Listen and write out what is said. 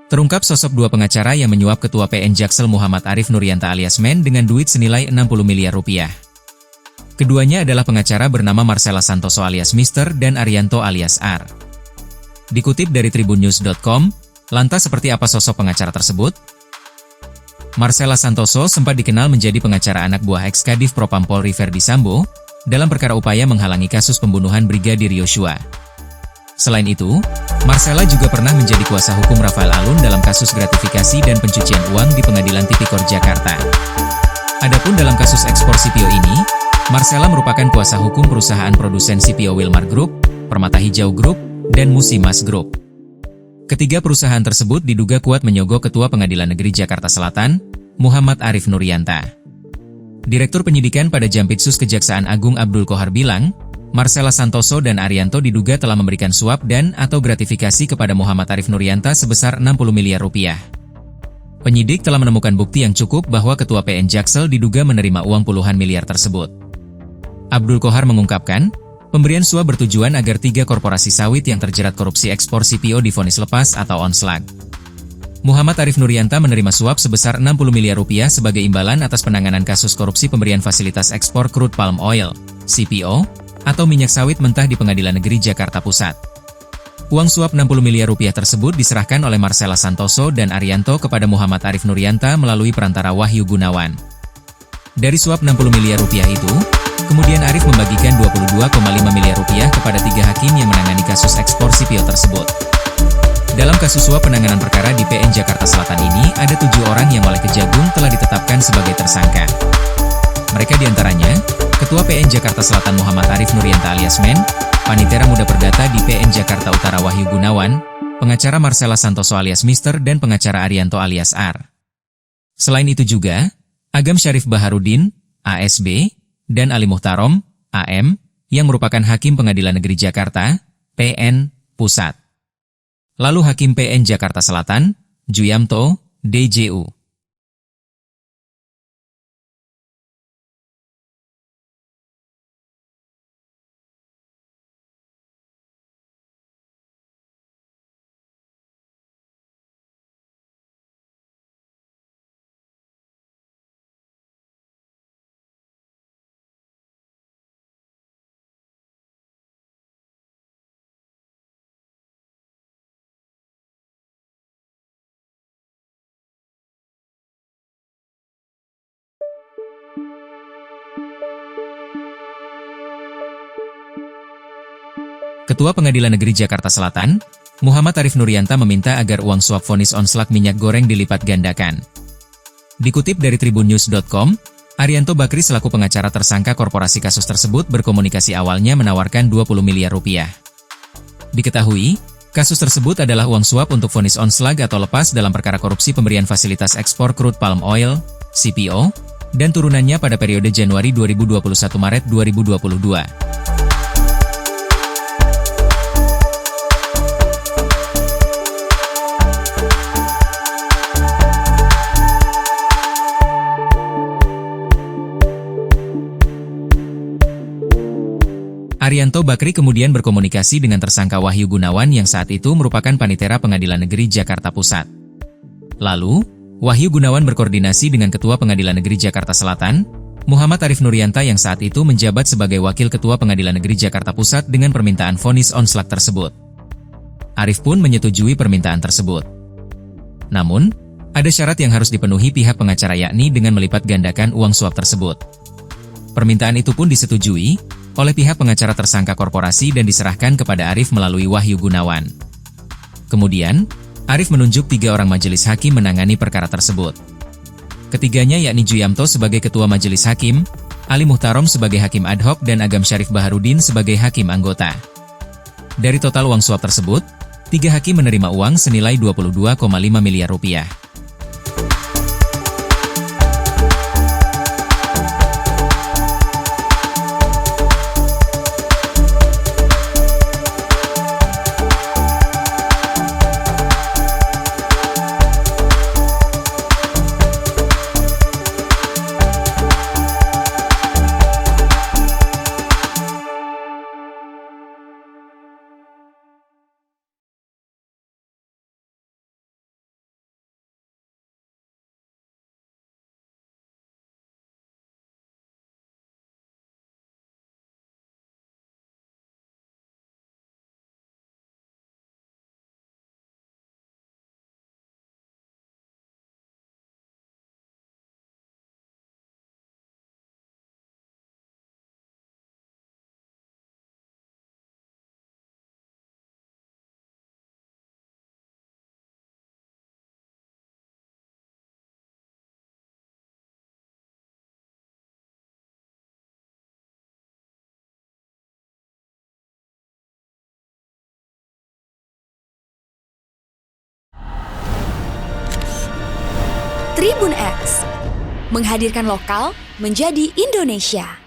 Terungkap sosok dua pengacara yang menyuap Ketua PN Jaksel Muhammad Arif Nurianta alias Men dengan duit senilai 60 miliar rupiah. Keduanya adalah pengacara bernama Marcella Santoso alias Mister dan Arianto alias R. Dikutip dari tribunnews.com, lantas seperti apa sosok pengacara tersebut? Marcella Santoso sempat dikenal menjadi pengacara anak buah ex-Kadif Propam Polri Verdi Sambo dalam perkara upaya menghalangi kasus pembunuhan Brigadir Yosua. Selain itu, Marcella juga pernah menjadi kuasa hukum Rafael Alun dalam kasus gratifikasi dan pencucian uang di Pengadilan Tipikor Jakarta. Adapun dalam kasus ekspor CPO ini, Marcella merupakan kuasa hukum perusahaan produsen CPO Wilmar Group, Permata Hijau Group, dan Musimas Group. Ketiga perusahaan tersebut diduga kuat menyogok Ketua Pengadilan Negeri Jakarta Selatan, Muhammad Arif Nurianta. Direktur Penyidikan pada Jampitsus Kejaksaan Agung Abdul Qohar bilang, Marcella Santoso dan Arianto diduga telah memberikan suap dan atau gratifikasi kepada Muhammad Arif Nurianta sebesar 60 miliar rupiah. Penyidik telah menemukan bukti yang cukup bahwa Ketua PN Jaksel diduga menerima uang puluhan miliar tersebut. Abdul Qohar mengungkapkan, pemberian suap bertujuan agar 3 korporasi sawit yang terjerat korupsi ekspor CPO divonis lepas atau onslag. Muhammad Arif Nurianta menerima suap sebesar 60 miliar rupiah sebagai imbalan atas penanganan kasus korupsi pemberian fasilitas ekspor crude palm oil, CPO, atau minyak sawit mentah di Pengadilan Negeri Jakarta Pusat. Uang suap 60 miliar rupiah tersebut diserahkan oleh Marcella Santoso dan Arianto kepada Muhammad Arif Nurianta melalui perantara Wahyu Gunawan. Dari suap 60 miliar rupiah itu, kemudian Arif membagikan 22,5 miliar rupiah kepada 3 hakim yang menangani kasus ekspor CPO tersebut. Dalam kasus suap penanganan perkara di PN Jakarta Selatan ini, ada 7 orang yang oleh Kejagung telah ditetapkan sebagai tersangka. Mereka diantaranya, Ketua PN Jakarta Selatan Muhammad Arif Nurianta alias Men, Panitera Muda Perdata di PN Jakarta Utara Wahyu Gunawan, pengacara Marcella Santoso alias Mister dan pengacara Arianto alias R. Selain itu juga, Agam Syarif Baharudin, ASB, dan Ali Muhtarom, AM, yang merupakan Hakim Pengadilan Negeri Jakarta, PN, Pusat. Lalu Hakim PN Jakarta Selatan, Juyamto, DJU. Ketua Pengadilan Negeri Jakarta Selatan, Muhammad Arif Nurianta meminta agar uang suap vonis onslag minyak goreng dilipat gandakan. Dikutip dari tribunnews.com, Arianto Bakri selaku pengacara tersangka korporasi kasus tersebut berkomunikasi awalnya menawarkan 20 miliar rupiah. Diketahui, kasus tersebut adalah uang suap untuk vonis onslag atau lepas dalam perkara korupsi pemberian fasilitas ekspor crude palm oil, CPO, dan turunannya pada periode Januari 2021-Maret 2022. Arianto Bakri kemudian berkomunikasi dengan tersangka Wahyu Gunawan yang saat itu merupakan Panitera Pengadilan Negeri Jakarta Pusat. Lalu, Wahyu Gunawan berkoordinasi dengan Ketua Pengadilan Negeri Jakarta Selatan, Muhammad Arif Nurianta yang saat itu menjabat sebagai Wakil Ketua Pengadilan Negeri Jakarta Pusat dengan permintaan vonis onslag tersebut. Arif pun menyetujui permintaan tersebut. Namun, ada syarat yang harus dipenuhi pihak pengacara yakni dengan melipat gandakan uang suap tersebut. Permintaan itu pun disetujui oleh pihak pengacara tersangka korporasi dan diserahkan kepada Arif melalui Wahyu Gunawan. Kemudian, Arif menunjuk 3 orang majelis hakim menangani perkara tersebut. Ketiganya yakni Juyamto sebagai Ketua Majelis Hakim, Ali Muhtarom sebagai Hakim Ad Hoc dan Agam Syarif Baharudin sebagai Hakim Anggota. Dari total uang suap tersebut, 3 hakim menerima uang senilai 22,5 miliar rupiah. Tribun X, menghadirkan lokal menjadi Indonesia.